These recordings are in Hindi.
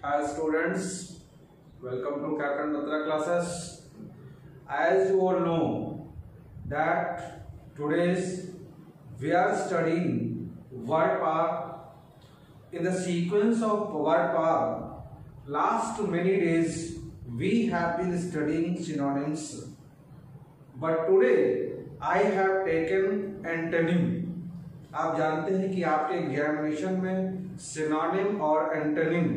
Hi students, welcome to Captain Batra classes. As you all know that today's we are studying word power. In the sequence of word power, last many days we have been studying synonyms, but today I have taken antonym. आप जानते हैं कि आपके एग्जामिनेशन में सिनोनिम और एंटोनिम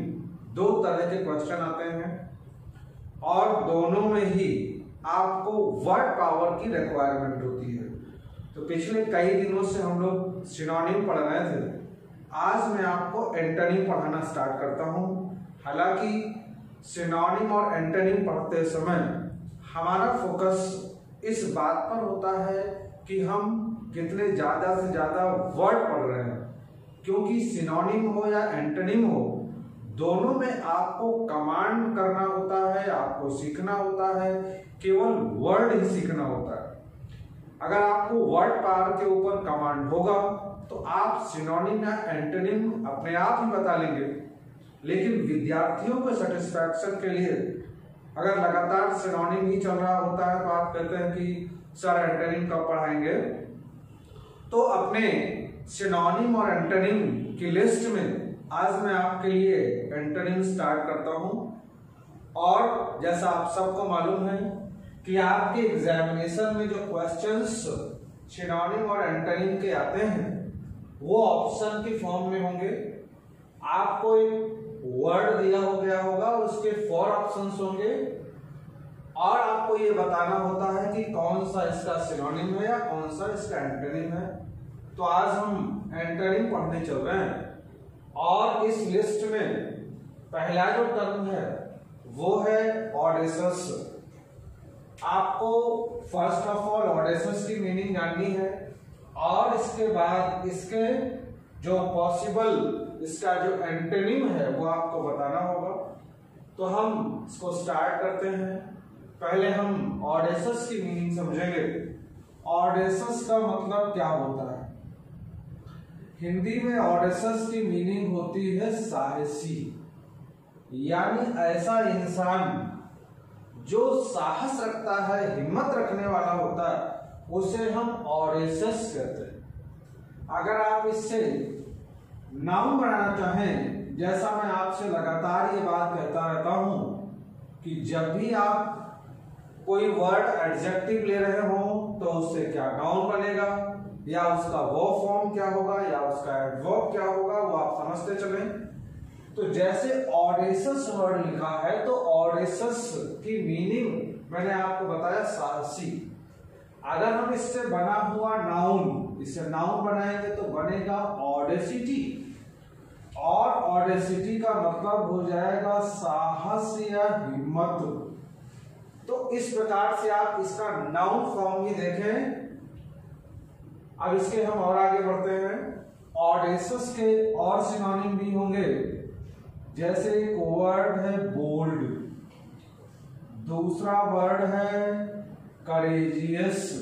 दो तरह के क्वेश्चन आते हैं और दोनों में ही आपको वर्ड पावर की रिक्वायरमेंट होती है। तो पिछले कई दिनों से हम लोग सिनोनिम पढ़ रहे थे, आज मैं आपको एंटोनिम पढ़ाना स्टार्ट करता हूं। हालांकि सिनोनिम और एंटोनिम पढ़ते समय हमारा फोकस इस बात पर होता है कि हम कितने ज्यादा से ज्यादा वर्ड पढ़ रहे हैं, क्योंकि सिनोनिम हो या एंटोनिम हो, दोनों में आपको कमांड करना होता है, आपको सीखना होता है, केवल वर्ड ही सीखना होता है। अगर आपको वर्ड पावर के ऊपर कमांड होगा तो आप सिनोनिम या एंटोनिम अपने आप ही बता लेंगे। लेकिन विद्यार्थियों के सेटिस्फैक्शन के लिए अगर लगातार सिनोनिम ही चल रहा होता है तो आप कहते हैं कि सर एंटोनिम कब पढ़ाएंगे। तो अपने सिनोनिम और एंटोनिम की लिस्ट में आज मैं आपके लिए एंटोनिम स्टार्ट करता हूं। और जैसा आप सबको मालूम है कि आपके एग्जामिनेशन में जो क्वेश्चंस सिनोनिम और एंटोनिम के आते हैं वो ऑप्शन के फॉर्म में होंगे। आपको एक वर्ड दिया हो गया होगा और उसके 4 ऑप्शंस होंगे और आपको ये बताना होता है कि कौन सा इसका सिनोनिम है या कौन सा इसका एंटोनिम है। तो आज हम एंटोनिम पढ़ने चल रहे हैं और इस लिस्ट में पहला जो टर्म है वो है ऑडेसस। आपको फर्स्ट ऑफ ऑल ऑडेसस की मीनिंग जाननी है और इसके बाद इसके जो पॉसिबल इसका जो एंटोनिम है वो आपको बताना होगा। तो हम इसको स्टार्ट करते हैं। पहले हम ऑडेसस की मीनिंग समझेंगे। ऑडेसस का मतलब क्या होता है? हिंदी में ऑडेसस की मीनिंग होती है साहसी, यानी ऐसा इंसान जो साहस रखता है, हिम्मत रखने वाला होता है, उसे हम ऑडेसस कहते हैं। अगर आप इससे नाउन बनाना चाहें, जैसा मैं आपसे लगातार ये बात कहता रहता हूं कि जब भी आप कोई वर्ड एडजेक्टिव ले रहे हो तो उससे क्या नाउन बनेगा या उसका वो फॉर्म क्या होगा या उसका एडवर्ब क्या होगा, वो आप समझते चलें। तो जैसे ऑडेसस वर्ड लिखा है तो ऑडेसस की मीनिंग मैंने आपको बताया साहसी। अगर हम इससे बना हुआ नाउन, इससे नाउन बनाएंगे तो बनेगा ऑडेसिटी और ऑडेसिटी का मतलब हो जाएगा साहस या हिम्मत। तो इस प्रकार से आप इसका नाउन फॉर्म ही देखें। अब इसके हम और आगे बढ़ते हैं। ऑडेसस के और सिनोनिम भी होंगे, जैसे एक वर्ड है बोल्ड, दूसरा वर्ड है करेजियस,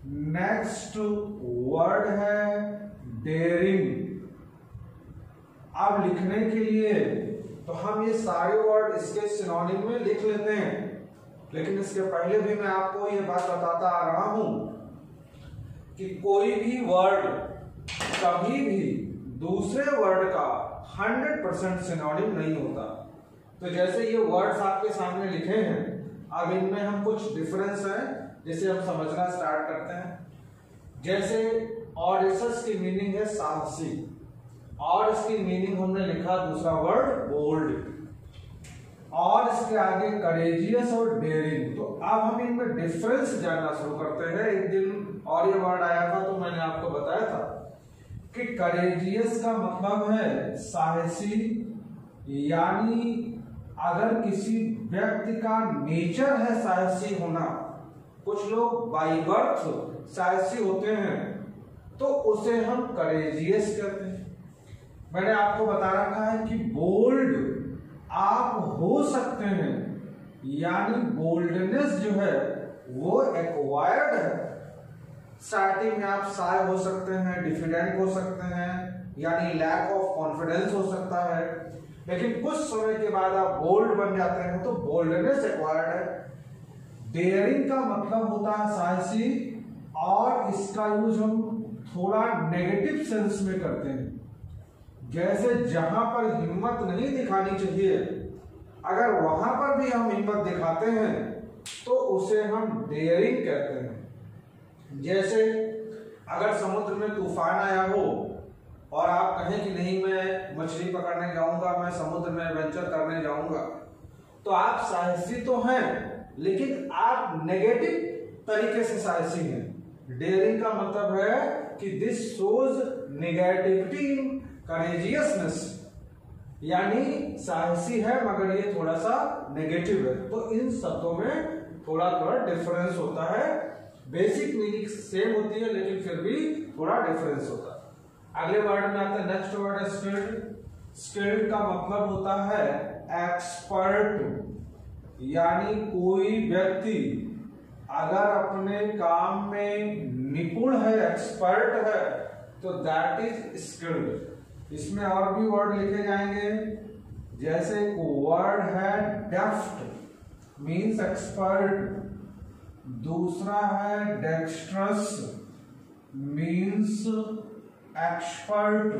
नेक्स्ट वर्ड है डेयरिंग। अब लिखने के लिए तो हम ये सारे वर्ड इसके सिनोनिम में लिख लेते हैं, लेकिन इसके पहले भी मैं आपको ये बात बताता आ रहा हूं कि कोई भी वर्ड कभी भी दूसरे वर्ड का 100% सिनोनिम नहीं होता। तो जैसे ये वर्ड्स आपके सामने लिखे हैं, अब इनमें हम कुछ डिफरेंस है जिसे हम समझना स्टार्ट करते हैं। जैसे ऑडेसस की मीनिंग है साहसी और इसकी मीनिंग हमने लिखा दूसरा वर्ड बोल्ड और इसके आगे करेजियस और डेयरिंग। तो अब हम इनमें डिफरेंस जानना शुरू करते हैं। एक दिन और ये वर्ड आया था तो मैंने आपको बताया था कि करेजियस का मतलब है साहसी, यानी अगर किसी व्यक्ति का नेचर है साहसी होना, कुछ लोग बाय बर्थ साहसी होते हैं, तो उसे हम करेजियस कहते हैं। मैंने आपको बता रखा है कि बोल्ड आप हो सकते हैं, यानी बोल्डनेस जो है वो एक्वायर्ड है। स्टार्टिंग में आप शाय हो सकते हैं, डिफिडेंट हो सकते हैं, यानी लैक ऑफ कॉन्फिडेंस हो सकता है। लेकिन कुछ समय के बाद आप बोल्ड बन जाते हैं तो बोल्डनेस एक्वायर्ड है। डेयरिंग का मतलब होता है साहसी, और इसका यूज हम थोड़ा नेगेटिव सेंस में करते हैं। जैसे जहां पर हिम्मत नहीं दिखानी चाहिए, अगर वहां पर भी हम हिम्मत दिखाते हैं तो उसे हम डेयरिंग कहते हैं। जैसे अगर समुद्र में तूफान आया हो और आप कहें कि नहीं मैं मछली पकड़ने जाऊंगा, मैं समुद्र में एडवेंचर करने जाऊंगा, तो आप साहसी तो हैं लेकिन आप नेगेटिव तरीके से साहसी हैं। डेयरिंग का मतलब है कि दिस शोज नेगेटिविटी इन करेजियसनेस, यानी साहसी है मगर ये थोड़ा सा नेगेटिव है। तो इन शब्दों में थोड़ा थोड़ा डिफरेंस होता है। बेसिक मीनिंग सेम होती है लेकिन फिर भी थोड़ा डिफरेंस होता है। अगले वर्ड में आते हैं, नेक्स्ट वर्ड है स्किल्ड। स्किल्ड का मतलब होता है एक्सपर्ट, यानी कोई व्यक्ति अगर अपने काम में निपुण है, एक्सपर्ट है, तो दैट इज स्किल्ड। इसमें और भी वर्ड लिखे जाएंगे, जैसे वर्ड है डेफ्ट, मीन्स एक्सपर्ट। दूसरा है डेक्स्ट्रस, मीन्स एक्सपर्ट।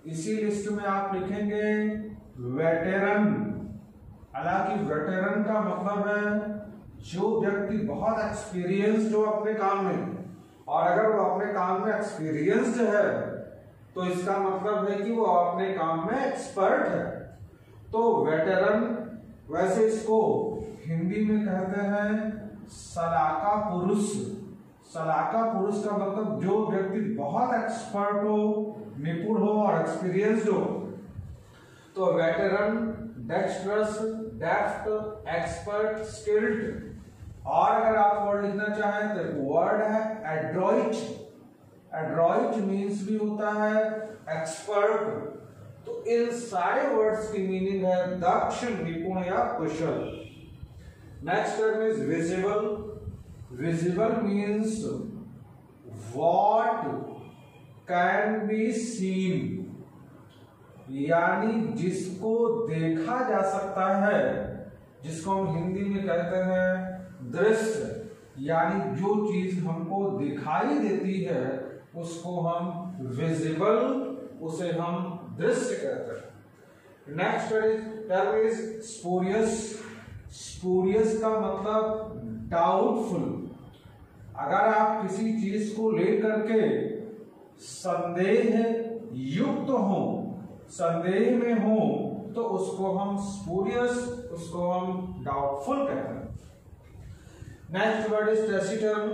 इसी लिस्ट में आप लिखेंगे वेटेरन। हालांकि वेटेरन का मतलब है जो व्यक्ति बहुत एक्सपीरियंस्ड हो अपने काम में, और अगर वो अपने काम में एक्सपीरियंस्ड है तो इसका मतलब है कि वो अपने काम में एक्सपर्ट है। तो वेटेरन, वैसे इसको हिंदी में कहते हैं सलाका पुरुष। सलाका पुरुष का मतलब जो व्यक्ति बहुत एक्सपर्ट हो, निपुण हो और एक्सपीरियंस्ड हो। तो वेटेरन, डेक्स्ट्रस, डेफ्ट, एक्सपर्ट, स्किल्ड। और अगर आप वर्ड लिखना चाहें तो वर्ड है एड्रॉइट। एड्रॉइट मीन्स भी होता है एक्सपर्ट। तो इन सारे वर्ड्स की मीनिंग है दक्ष, निपुण या कुशल। Next term is visible. Visible means what can be seen, यानी जिसको देखा जा सकता है, जिसको हम हिंदी में कहते हैं दृश्य, यानी जो चीज हमको दिखाई देती है उसको हम विजिबल, उसे हम दृश्य कहते हैं। Next term is spurious. Spurious का मतलब डाउटफुल। अगर आप किसी चीज को लेकर के संदेह युक्त हो, संदेह में हो, तो उसको हम स्पूरियस, उसको हम डाउटफुल कहते हैं। Next word is taciturn.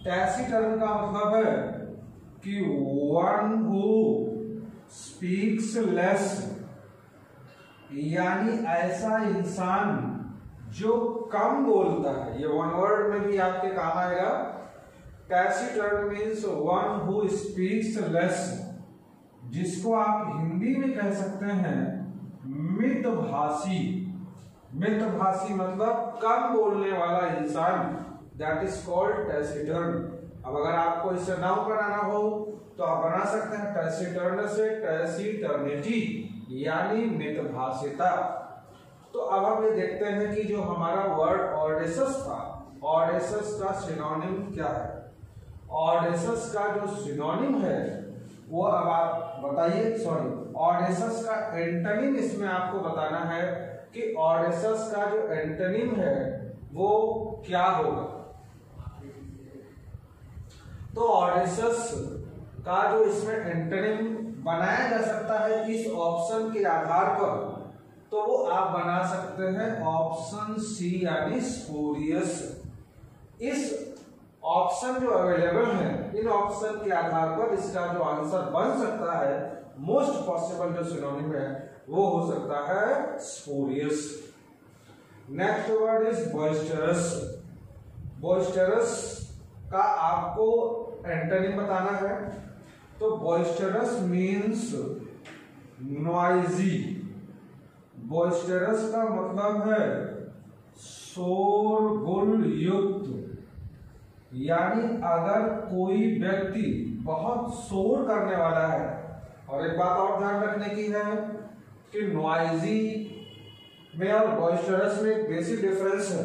Taciturn का मतलब है कि वन हु स्पीक्स लेस, यानी ऐसा इंसान जो कम बोलता है। ये वन वर्ड में भी आपके काम आएगा। Taciturn means one who speaks less, जिसको आप हिंदी में कह सकते हैं मितभाषी। मितभाषी मतलब कम बोलने वाला इंसान, दैट इज कॉल्ड टैसिटर्न। अब अगर आपको इससे नाउन बनाना हो तो आप बना सकते हैं टैसिटर्न से टैसिटर्निटी, यानी मितभाषिता। तो अब हम ये देखते हैं कि जो हमारा वर्ड ऑडेसस था, ऑडेसस का सिनोनिम क्या है। ऑडेसस का जो सिनोनिम है वो अब आप बताइए। सॉरी, ऑडेसस का एंटोनिम इसमें आपको बताना है कि ऑडेसस का जो एंटोनिम है वो क्या होगा। तो ऑडेसस का जो इसमें एंटोनिम बनाया जा सकता है इस ऑप्शन के आधार पर, तो वो आप बना सकते हैं ऑप्शन सी, यानी स्पूरियस। इस ऑप्शन जो अवेलेबल है, इन ऑप्शन के आधार पर इसका जो आंसर बन सकता है, मोस्ट पॉसिबल जो सिनोनिम है वो हो सकता है spurious. Next word is boisterous. Boisterous का आपको एंटोनिम बताना है। तो बॉइस्टरस मीन्स नॉइजी। बॉइस्टरस का मतलब है शोरगुल युक्त, यानी अगर कोई व्यक्ति बहुत शोर करने वाला है और एक बात और ध्यान रखने की है कि नॉइजी में और बॉइस्टरस में एक बेसिक डिफरेंस है।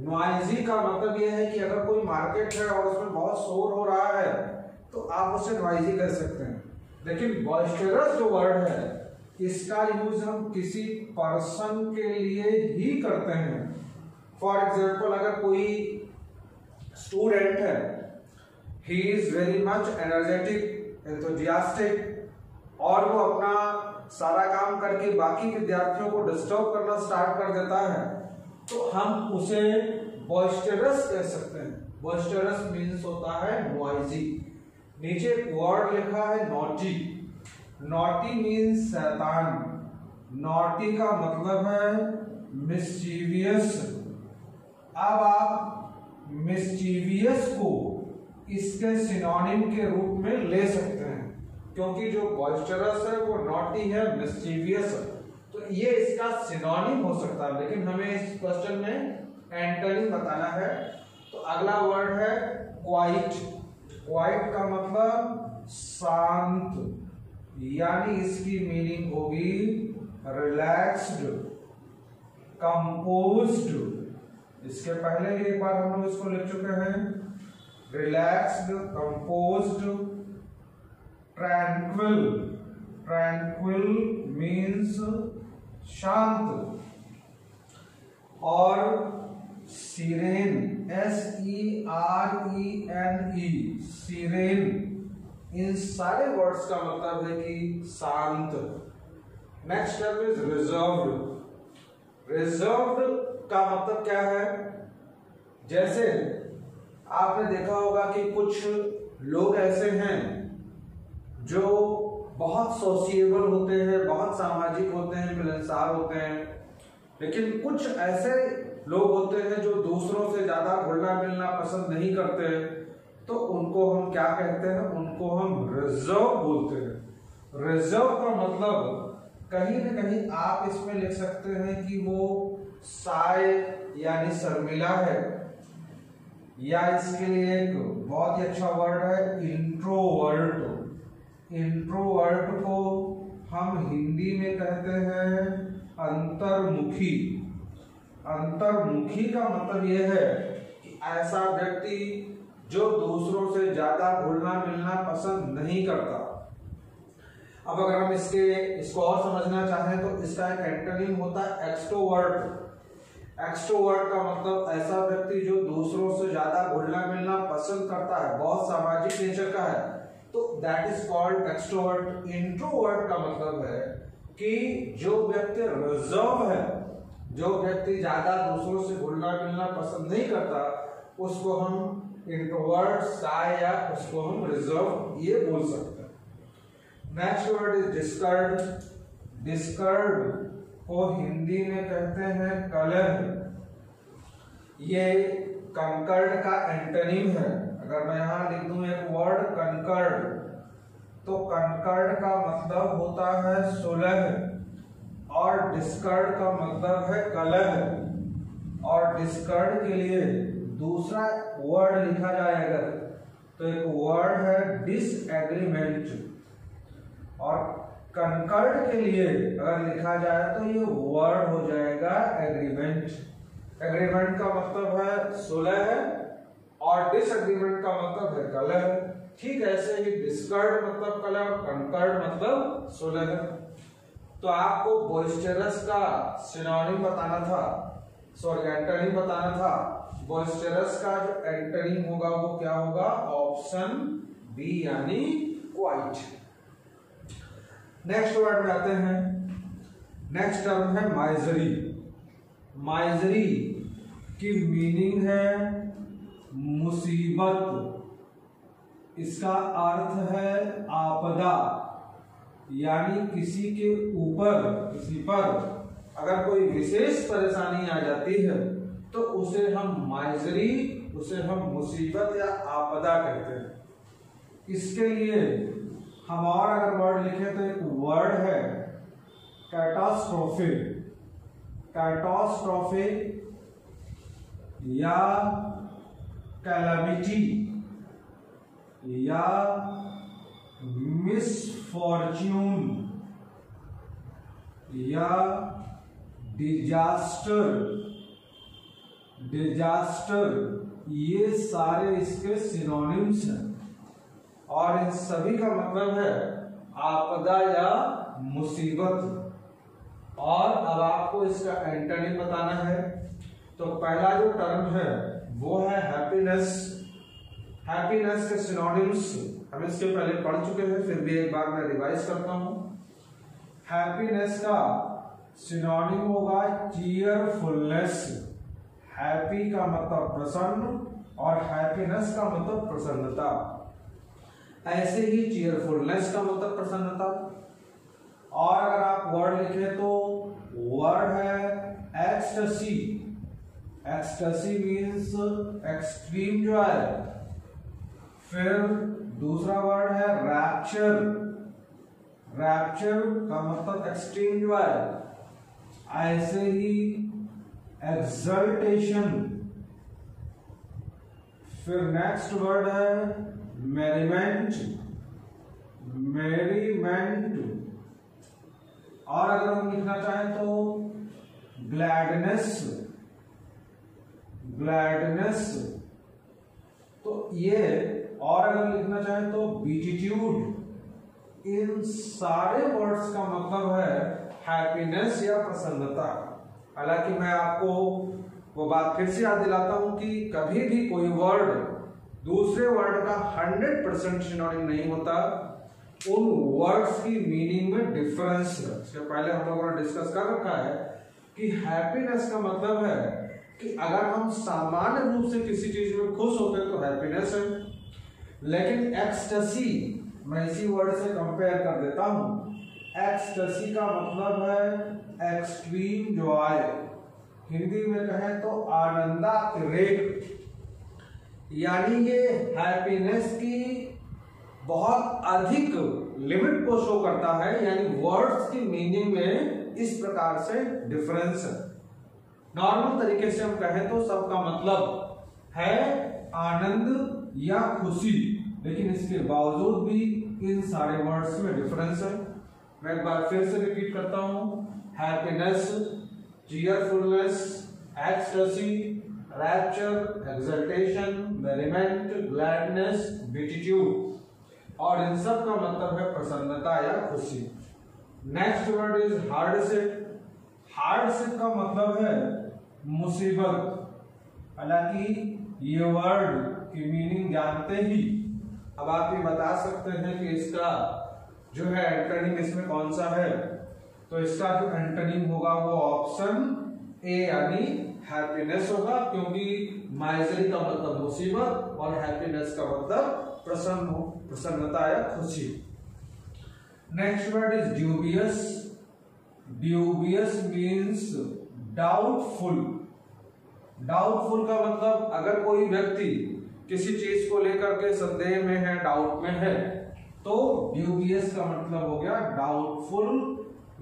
नॉइजी का मतलब यह है कि अगर कोई मार्केट है और उसमें बहुत शोर हो रहा है तो आप उसे नॉइजी कर सकते हैं, लेकिन बॉइस्टरस जो वर्ड है इसका यूज हम किसी पर्सन के लिए ही करते हैं। फॉर एग्जाम्पल, अगर कोई स्टूडेंट है, he is very much energetic, enthusiastic, और वो अपना सारा काम करके बाकी विद्यार्थियों को डिस्टर्ब करना स्टार्ट कर देता है, तो हम उसे बॉइस्टरस कह सकते हैं। बॉइस्टरस मीन्स होता है नॉइजी। नीचे एक वर्ड लिखा है नॉटी। नॉटी मीन्स शैतान। नॉटी का मतलब है मिस्चीवियस। अब आप मिस्चीवियस को इसके सिनोनिम के रूप में ले सकते हैं, क्योंकि जो बॉइस्टरस है वो नॉटी है, मिस्चीवियस है, तो ये इसका सिनोनिम हो सकता है, लेकिन हमें इस क्वेश्चन में एंटोनिम बताना है। तो अगला वर्ड है क्वाइट। क्वाइट का मतलब शांत, यानी इसकी मीनिंग होगी रिलैक्स्ड, कंपोज्ड। इसके पहले भी एक बार हम लोग इसको लिख चुके हैं, relaxed, composed, tranquil. Tranquil means शांत, और सीरेन, SERENE, सीरेन, इन सारे वर्ड्स का मतलब है कि शांत। Next term is reserved. Reserved का मतलब क्या है? जैसे आपने देखा होगा कि कुछ लोग ऐसे हैं जो बहुत सोशिएबल होते हैं, बहुत सामाजिक होते हैं, मिलनसार होते हैं, लेकिन कुछ ऐसे लोग होते हैं जो दूसरों से ज्यादा घुलना मिलना पसंद नहीं करते, तो उनको हम क्या कहते हैं? उनको हम रिजर्व बोलते हैं। रिजर्व का मतलब कहीं न कहीं आप इसमें लिख सकते हैं कि वो साय यानी शर्मिला है, या इसके लिए एक बहुत ही अच्छा वर्ड है इंट्रोवर्ट। इंट्रोवर्ट को हम हिंदी में कहते हैं अंतर्मुखी। अंतर्मुखी का मतलब यह है कि ऐसा व्यक्ति जो दूसरों से ज्यादा घुलना मिलना पसंद नहीं करता। अब अगर हम इसको और समझना चाहें तो इसका एक एंटोनिम होता है एक्सट्रोवर्ट। एक्सट्रोवर्ट का मतलब ऐसा व्यक्ति जो दूसरों से ज्यादा घुलना मिलना पसंद करता है, बहुत सामाजिक नेचर का है, तो that is called extrovert. Introvert का मतलब है कि जो व्यक्ति रिजर्व है, जो व्यक्ति ज्यादा दूसरों से घुलना मिलना पसंद नहीं करता, उसको हम इंट्रोवर्ट, शाय, या उसको हम रिजर्व ये बोल सकते हैं। Next word is discard. Discard को हिंदी में कहते हैं कलह। ये कंकर्ड का एंटोनिम है। अगर मैं यहां लिख दूं एक वर्ड कंकर्ड, तो कंकर्ड का मतलब होता है सुलह, और डिस्कर्ड का मतलब है कलह। और डिस्कर्ड के लिए दूसरा वर्ड लिखा जाएगा तो एक वर्ड है डिसएग्रीमेंट, और कंकर्ड के लिए अगर लिखा जाए तो ये वर्ड हो जाएगा एग्रीमेंट। एग्रीमेंट का मतलब है सुलह और डिसएग्रीमेंट का मतलब है कलह। ठीक ऐसे ही डिस्कर्ड मतलब कलह और कंकर्ड मतलब सुलह। तो आपको बॉइस्टरस का सिनोनिम बताना था, सॉरी एंटोनिम बताना था। बॉइस्टरस का जो एंटोनिम होगा वो क्या होगा? ऑप्शन बी यानी क्वाइट। नेक्स्ट वर्ड में आते हैं। नेक्स्ट टर्म है माइजरी। माइजरी की मीनिंग है मुसीबत। इसका अर्थ है आपदा, यानी किसी के ऊपर, किसी पर अगर कोई विशेष परेशानी आ जाती है तो उसे हम माइजरी, उसे हम मुसीबत या आपदा कहते हैं। इसके लिए हम और अगर वर्ड लिखें तो एक वर्ड है कैटास्ट्रोफे। कैटास्ट्रोफे या कैलामिटी या मिसफॉर्च्यून या डिजास्टर ये सारे इसके सिनोनिम्स हैं और इन सभी का मतलब है आपदा या मुसीबत। और अब आपको इसका एंटोनिम बताना है। तो पहला जो टर्म है वो है हैप्पीनेस। हैप्पीनेस के सिनोनिम्स हम इसके पहले पढ़ चुके हैं, फिर भी एक बार मैं रिवाइज करता हूं। हैप्पीनेस का सिनोनिम होगा चीयरफुलनेस। हैप्पी का मतलब प्रसन्न और हैप्पीनेस का मतलब प्रसन्नता। ऐसे ही चीयरफुलनेस का मतलब प्रसन्नता। और अगर आप वर्ड लिखें तो वर्ड है ecstasy. Ecstasy means extreme Joy. फिर दूसरा वर्ड है रैप्चर। रैप्चर का मतलब एक्सट्रीम जॉय। ऐसे ही एक्सल्टेशन। फिर नेक्स्ट वर्ड है मेरीमेंट। मेरीमेंट। और अगर हम लिखना चाहें तो ग्लैडनेस। ग्लैडनेस। तो ये, और अगर लिखना चाहें तो बीटिट्यूड। इन सारे वर्ड्स का मतलब है हैप्पीनेस या प्रसन्नता। हालांकि मैं आपको वो बात फिर से याद दिलाता हूं कि कभी भी कोई वर्ड दूसरे वर्ड का 100% सिनोनिम नहीं होता। उन वर्ड्स की मीनिंग में डिफरेंस है। इसके पहले हम लोगों ने डिस्कस कर रखा है कि हैप्पीनेस का मतलब है कि अगर हम सामान्य रूप से किसी चीज में खुश होते हैं तो हैप्पीनेस है। लेकिन एक्सटेसी, मैं इसी वर्ड से कंपेयर कर देता हूं। एक्सटेसी का मतलब है एक्सट्रीम जॉय। हिंदी में कहें तो आनंदातिरेक। यानी ये हैप्पीनेस की बहुत अधिक लिमिट को शो करता है। यानी वर्ड्स की मीनिंग में इस प्रकार से डिफरेंस है। नॉर्मल तरीके से हम कहें तो सबका मतलब है आनंद या खुशी, लेकिन इसके बावजूद भी इन सारे वर्ड्स में डिफरेंस है। मैं एक बार फिर से रिपीट करता हूं। Happiness, cheerfulness, ecstasy, rapture, exultation, merriment, gladness, beatitude. और इन सब का मतलब है प्रसन्नता या खुशी। Next word is hardship. Hardship का मतलब है मुसीबत। हालांकि ये वर्ड की मीनिंग जानते ही अब आप ये बता सकते हैं कि इसका जो है एंटोनिम इसमें कौन सा है। तो इसका जो एंटोनिम होगा वो ऑप्शन ए यानी हैप्पीनेस होगा, क्योंकि माइजरी का मतलब मुसीबत और हैप्पीनेस का मतलब प्रसन्नता या खुशी। Next word is dubious. Dubious means doubtful. Doubtful का मतलब अगर कोई व्यक्ति किसी चीज को लेकर के संदेह में है, डाउट में है, तो ड्यूबियस का मतलब हो गया डाउटफुल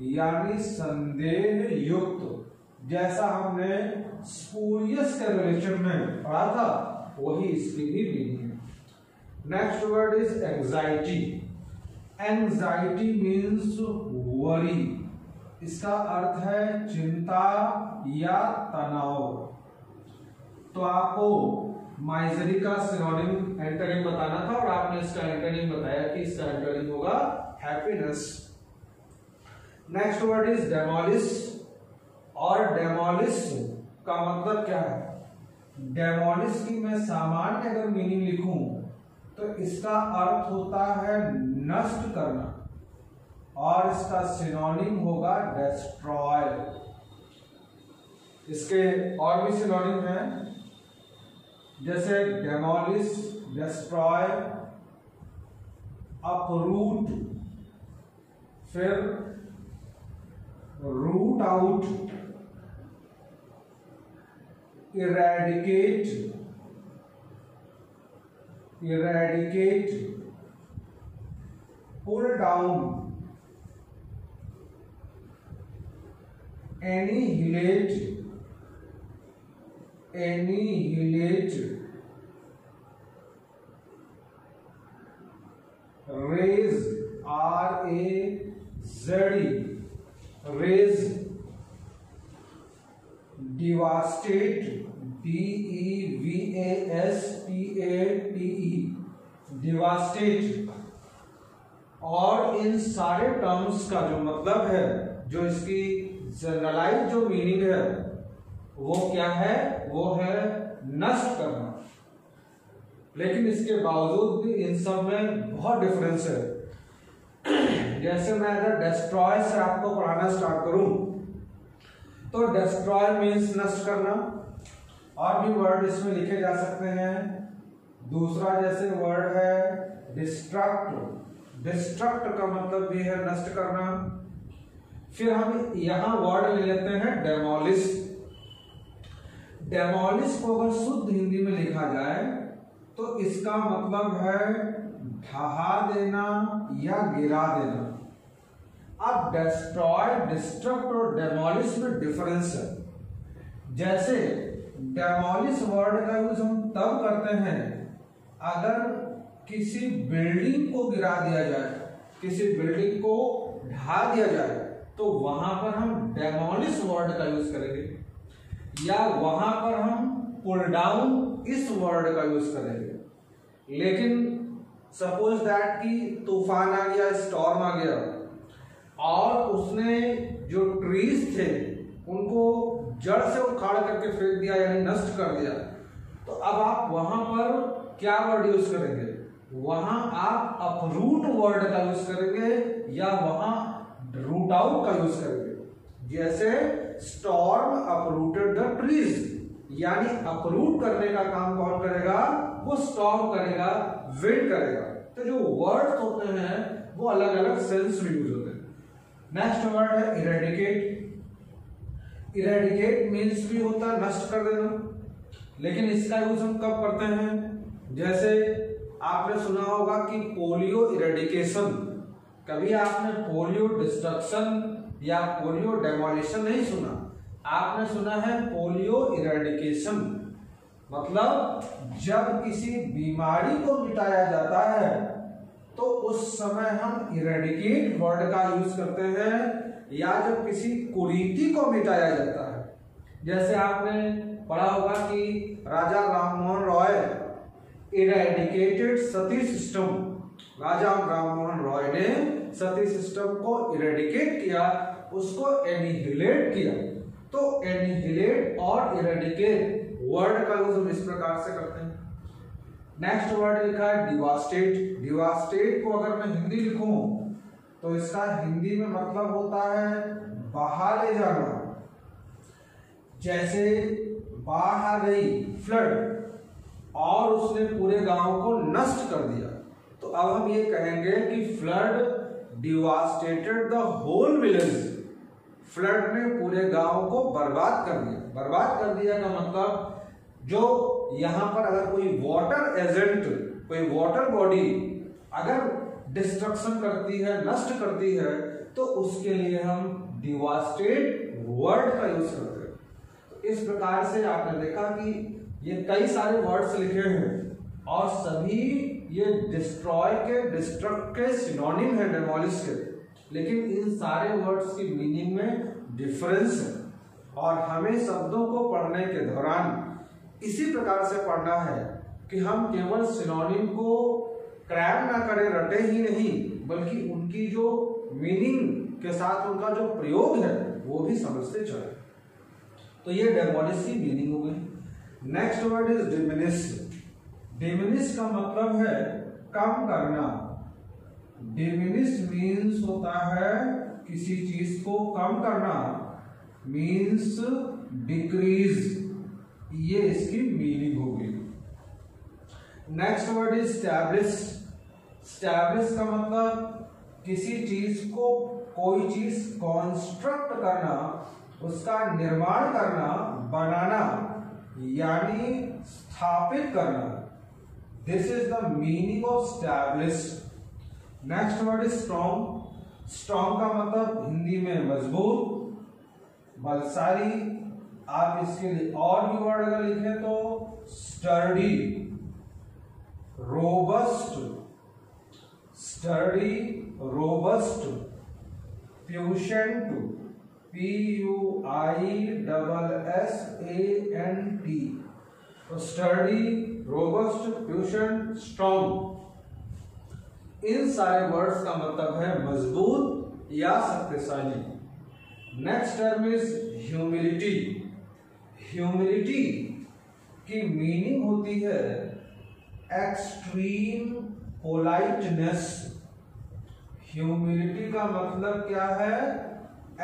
यानी संदेह युक्त। जैसा हमने स्पूरियस के रिलेशन में पढ़ा था वही इसकी भी मीनिंग है। Next word is anxiety. Anxiety means worry. इसका अर्थ है चिंता या तनाव। तो आपको माइजरी का सिनोनिम एंटोनिम बताना था और आपने इसका एंटोनिम बताया कि इसका एंटोनिम होगा happiness. Next word is demolish. और डेमोलिश का मतलब क्या है? डेमोलिश की मैं सामान्य अगर मीनिंग लिखूं तो इसका अर्थ होता है नष्ट करना और इसका सिनोनिम होगा डेस्ट्रॉय। इसके और भी सिनोनिम हैं, जैसे डेमोलिश, डेस्ट्रॉय, अपरूट, फिर root out, eradicate, pull down, annihilate, raze raze, devastate, DEVASTATE, devastate. और इन सारे टर्म्स का जो मतलब है, जो इसकी जनरलाइज जो मीनिंग है वो क्या है, वो है नष्ट करना। लेकिन इसके बावजूद भी इन सब में बहुत डिफरेंस है। जैसे मैं अगर डिस्ट्रॉय से आपको पढ़ाना स्टार्ट करूं तो डिस्ट्रॉय मीन्स नष्ट करना, और भी वर्ड इसमें लिखे जा सकते हैं। दूसरा जैसे वर्ड है डिस्ट्रक्ट, डिस्ट्रक्ट का मतलब भी है नष्ट करना। फिर हम यहां वर्ड ले लेते हैं डेमोलिश। डेमोलिश को अगर शुद्ध हिंदी में लिखा जाए तो इसका मतलब है ढहा देना या गिरा देना। अब डिस्ट्रॉय, डिस्ट्रक्ट और डेमोलिश में डिफरेंस है। जैसे डेमोलिश वर्ड का यूज हम तब करते हैं अगर किसी बिल्डिंग को गिरा दिया जाए, किसी बिल्डिंग को ढा दिया जाए, तो वहां पर हम डेमोलिश वर्ड का यूज करेंगे, या वहां पर हम पुल डाउन इस वर्ड का यूज करेंगे। लेकिन सपोज दैट कि तूफान आ गया, स्टॉर्म आ गया, और उसने जो ट्रीज थे उनको जड़ से उखाड़ करके फेंक दिया, यानी नष्ट कर दिया, तो अब आप वहां पर क्या वर्ड यूज करेंगे? वहां आप अपरूट वर्ड का यूज करेंगे या वहां रूट आउट का यूज करेंगे। जैसे स्टॉर्म अपरूटेड द ट्रीज, यानी अपरूट करने का काम कौन करेगा? वो स्टॉर्म करेगा, विंड करेगा। तो जो वर्ड्स होते हैं वो अलग अलग सेंस में यूज होते हैं। नेक्स्ट वर्ड है इरेडिकेट। इरेडिकेट मीन्स भी होता है नष्ट कर देना, लेकिन इसका यूज हम कब करते हैं? जैसे आपने सुना होगा कि पोलियो इरेडिकेशन। कभी आपने पोलियो डिस्ट्रक्शन या पोलियो डेमोलिशन नहीं सुना, आपने सुना है पोलियो इरेडिकेशन। मतलब जब किसी बीमारी को मिटाया जाता है तो उस समय हम इरेडिकेट वर्ड का यूज करते हैं, या जब किसी कुरीति को मिटाया जाता है। जैसे आपने पढ़ा होगा कि राजा राममोहन रॉय इरेडिकेटेड सती सिस्टम। राजा राममोहन रॉय ने सती सिस्टम को इरेडिकेट किया, उसको एनिहिलेट किया। तो एनिहिलेट और इरेडिकेट वर्ड का यूज हम इस प्रकार से करते हैं। नेक्स्ट वर्ड लिखा है डिवास्टेट। डिवास्टेट को अगर मैं हिंदी लिखूं तो इसका हिंदी में मतलब होता है बहा ले जाना। जैसे बाढ़ आ गई, फ्लड, और उसने पूरे गांव को नष्ट कर दिया, तो अब हम ये कहेंगे कि flood devastated the whole village. Flood ने पूरे गांव को बर्बाद कर दिया। बर्बाद कर दिया का मतलब जो यहां पर अगर कोई वाटर एजेंट, कोई वाटर बॉडी अगर डिस्ट्रक्शन करती है, नष्ट करती है, तो उसके लिए हम डिवास्टेट वर्ड का यूज करते हैं। तो इस प्रकार से आपने देखा कि ये कई सारे वर्ड्स लिखे हैं और सभी ये डिस्ट्रॉय के, डिस्ट्रक्ट के सिनोनिम है, डेमोलिश के। लेकिन इन सारे वर्ड्स की मीनिंग में डिफरेंस है, और हमें शब्दों को पढ़ने के दौरान इसी प्रकार से पढ़ना है कि हम केवल सिनोनिम को क्रैम ना करें, रटे ही नहीं, बल्कि उनकी जो मीनिंग के साथ उनका जो प्रयोग है वो भी समझते चले। तो ये डेमोलिश की मीनिंग हो गई। Next word is diminish. Diminish का मतलब है कम करना। डिमिनिश मीन्स होता है किसी चीज को कम करना, मीन्स डिक्रीज। ये इसकी मीनिंग होगी। Next word is establish. Establish का मतलब किसी चीज को, कोई चीज कॉन्स्ट्रक्ट करना, उसका निर्माण करना, बनाना, यानी स्थापित करना। This is the meaning of establish. Next word is strong. Strong का मतलब हिंदी में मजबूत, बलशाली। आप इसके लिए और भी वर्ड अगर लिखें तो sturdy, robust, sturdy, robust, puissant, PUISSANT। तो स्टडी, रोबस्ट, प्यूशेंट, स्ट्रॉन्ग, इन सारे वर्ड्स का मतलब है मजबूत या शक्तिशाली। Next term is humility. Humility की मीनिंग होती है एक्सट्रीम पोलाइटनेस। ह्यूमिलिटी का मतलब क्या है?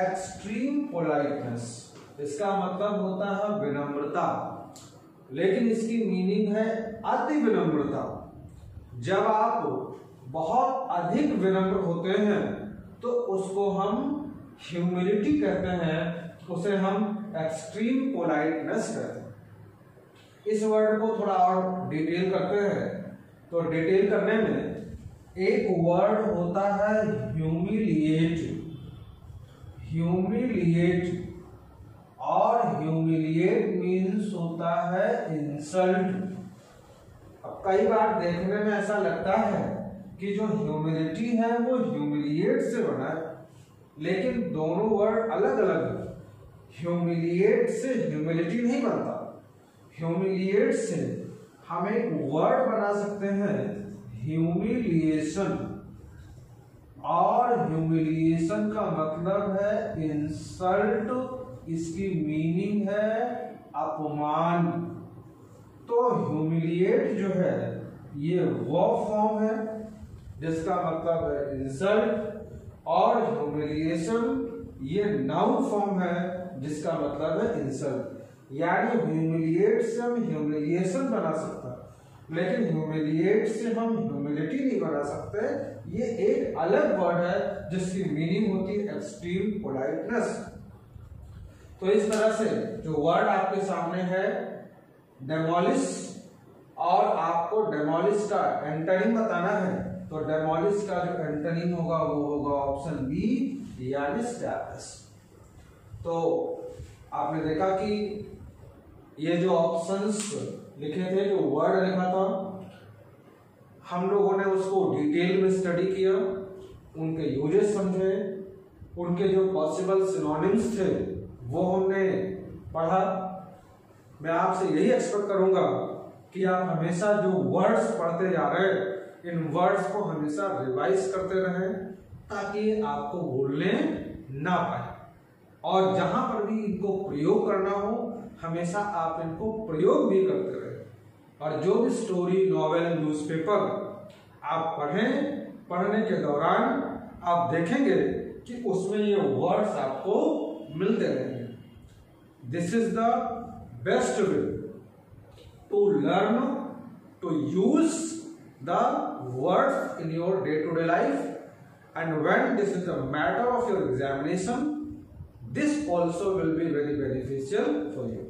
Extreme politeness. इसका मतलब होता है विनम्रता, लेकिन इसकी मीनिंग है अति विनम्रता। जब आप बहुत अधिक विनम्र होते हैं तो उसको हम ह्यूमिलिटी कहते हैं, उसे हम एक्सट्रीम पोलाइटनेस कहते हैं। इस वर्ड को थोड़ा और डिटेल करते हैं। तो डिटेल करने में एक वर्ड होता है ह्यूमिलिएट। ह्यूमिलिएट, और ह्यूमिलिएट मीन्स होता है इंसल्ट। अब कई बार देखने में ऐसा लगता है कि जो ह्यूमिलिटी है वो ह्यूमिलिएट से बना है, लेकिन दोनों वर्ड अलग अलग है। ह्यूमिलिएट से ह्यूमिलिटी नहीं बनता। ह्यूमिलिएट से हम एक वर्ड बना सकते हैं ह्यूमिलिएशन, और ह्यूमिलिएशन का मतलब है इंसल्ट। इसकी मीनिंग है अपमान। तो ह्यूमिलिएट जो है ये वो फॉर्म है जिसका मतलब है इंसल्ट, और ह्यूमिलिएशन ये नाउन फॉर्म है जिसका मतलब है इंसल्ट। यानी ह्यूमिलिएट से हम ह्यूमिलिएशन बना सकते हैं, लेकिन ह्यूमिलिएट से हम ह्यूमिलिटी नहीं बना सकते। ये एक अलग वर्ड है जिसकी मीनिंग होती है एक्सट्रीम पोलाइटनेस। तो इस तरह से जो वर्ड आपके सामने है डेमोलिश, और आपको डेमोलिश का एंटोनिम बताना है, तो डेमोलिश का जो एंटोनिम होगा वो होगा ऑप्शन बी, यानी स्टैब्लिश। तो आपने देखा कि ये जो ऑप्शंस लिखे थे, जो वर्ड लिखा था, हम लोगों ने उसको डिटेल में स्टडी किया, उनके यूजेस समझे, उनके जो पॉसिबल सिनोनिम्स थे वो हमने पढ़ा। मैं आपसे यही एक्सपेक्ट करूंगा कि आप हमेशा जो वर्ड्स पढ़ते जा रहे हैं, इन वर्ड्स को हमेशा रिवाइज करते रहें, ताकि आपको भूलने ना पाए, और जहां पर भी इनको प्रयोग करना हो हमेशा आप इनको प्रयोग भी करते रहें। और जो भी स्टोरी, नॉवेल, न्यूज़पेपर आप पढ़ें, पढ़ने के दौरान आप देखेंगे कि उसमें ये वर्ड्स आपको मिलते रहेंगे। This is the best way to learn, to use the words in your day to day life, and when this is the matter of your examination, this also will be very beneficial for you.